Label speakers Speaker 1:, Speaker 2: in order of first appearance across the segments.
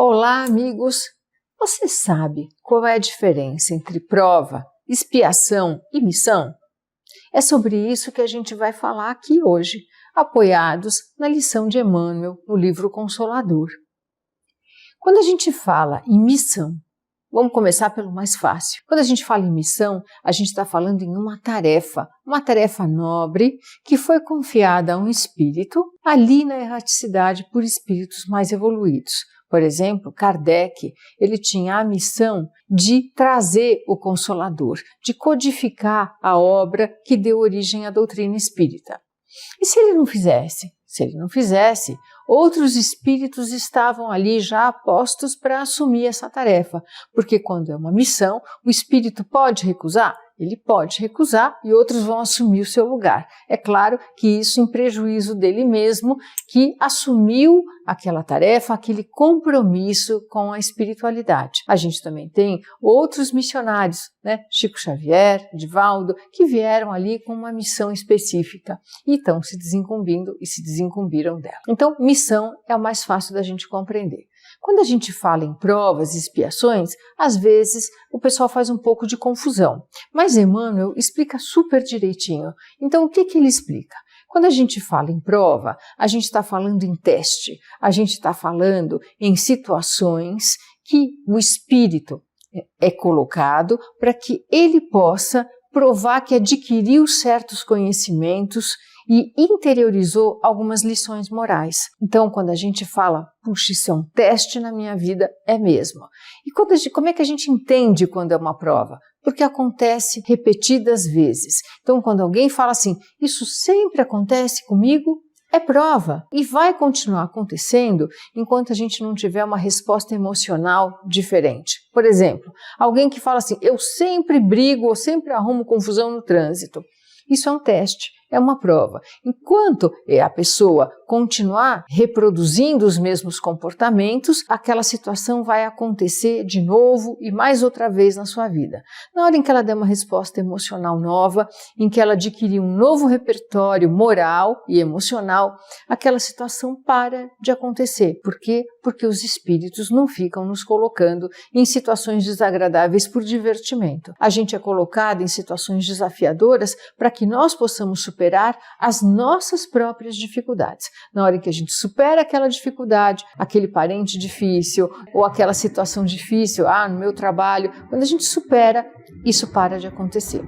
Speaker 1: Olá, amigos! Você sabe qual é a diferença entre prova, expiação e missão? É sobre isso que a gente vai falar aqui hoje, apoiados na lição de Emmanuel no livro Consolador. Quando a gente fala em missão, vamos começar pelo mais fácil. Quando a gente fala em missão, a gente está falando em uma tarefa nobre que foi confiada a um espírito ali na erraticidade por espíritos mais evoluídos. Por exemplo, Kardec, ele tinha a missão de trazer o Consolador, de codificar a obra que deu origem à doutrina espírita. E se ele não fizesse? Se ele não fizesse, outros espíritos estavam ali já apostos para assumir essa tarefa, porque quando é uma missão, o espírito pode recusar? Ele pode recusar e outros vão assumir o seu lugar. É claro que isso em prejuízo dele mesmo, que assumiu aquela tarefa, aquele compromisso com a espiritualidade. A gente também tem outros missionários, né? Chico Xavier, Divaldo, que vieram ali com uma missão específica e estão se desincumbindo e se desincumbiram dela. Então, missão é o mais fácil da gente compreender. Quando a gente fala em provas e expiações, às vezes o pessoal faz um pouco de confusão, mas Emmanuel explica super direitinho. Então, o que ele explica? Quando a gente fala em prova, a gente está falando em teste, a gente está falando em situações que o espírito é colocado para que ele possa provar que adquiriu certos conhecimentos e interiorizou algumas lições morais. Então, quando a gente fala, puxa, isso é um teste na minha vida, é mesmo. E como é que a gente entende quando é uma prova? Porque acontece repetidas vezes. Então, quando alguém fala assim, isso sempre acontece comigo, é prova. E vai continuar acontecendo enquanto a gente não tiver uma resposta emocional diferente. Por exemplo, alguém que fala assim, eu sempre brigo ou sempre arrumo confusão no trânsito. Isso é um teste, é uma prova. Enquanto a pessoa continuar reproduzindo os mesmos comportamentos, aquela situação vai acontecer de novo e mais outra vez na sua vida. Na hora em que ela der uma resposta emocional nova, em que ela adquirir um novo repertório moral e emocional, aquela situação para de acontecer. Por quê? Porque os espíritos não ficam nos colocando em situações desagradáveis por divertimento. A gente é colocado em situações desafiadoras para que nós possamos superar as nossas próprias dificuldades. Na hora em que a gente supera aquela dificuldade, aquele parente difícil ou aquela situação difícil, no meu trabalho, quando a gente supera, isso para de acontecer.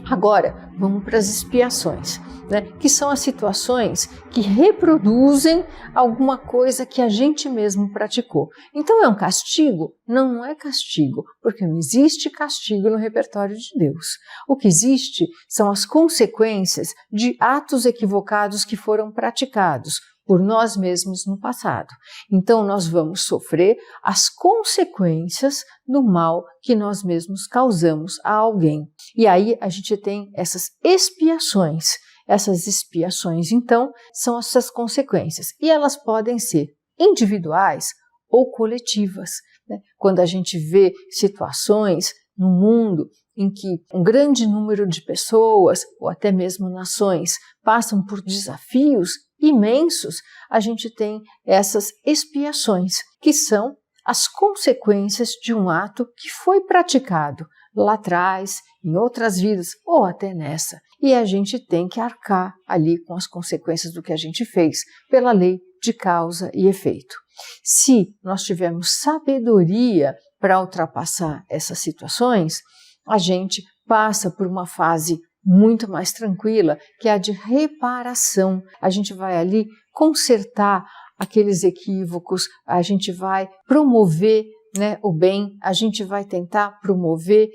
Speaker 1: Agora, vamos para as expiações, né? Que são as situações que reproduzem alguma coisa que a gente mesmo praticou. Então é um castigo? Não é castigo, porque não existe castigo no repertório de Deus. O que existe são as consequências de atos equivocados que foram praticados por nós mesmos no passado. Então nós vamos sofrer as consequências do mal que nós mesmos causamos a alguém. E aí a gente tem essas expiações. Essas expiações, então, são essas consequências. E elas podem ser individuais ou coletivas, né? Quando a gente vê situações no mundo em que um grande número de pessoas, ou até mesmo nações, passam por desafios imensos, a gente tem essas expiações, que são as consequências de um ato que foi praticado lá atrás, em outras vidas, ou até nessa. E a gente tem que arcar ali com as consequências do que a gente fez, pela lei de causa e efeito. Se nós tivermos sabedoria para ultrapassar essas situações, a gente passa por uma fase muito mais tranquila, que é a de reparação. A gente vai ali consertar aqueles equívocos, a gente vai promover, né, o bem, a gente vai tentar promover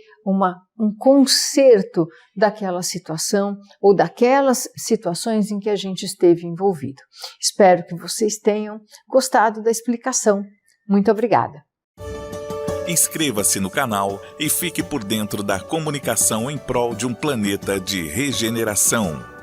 Speaker 1: um conserto daquela situação ou daquelas situações em que a gente esteve envolvido. Espero que vocês tenham gostado da explicação. Muito obrigada.
Speaker 2: Inscreva-se no canal e fique por dentro da comunicação em prol de um planeta de regeneração.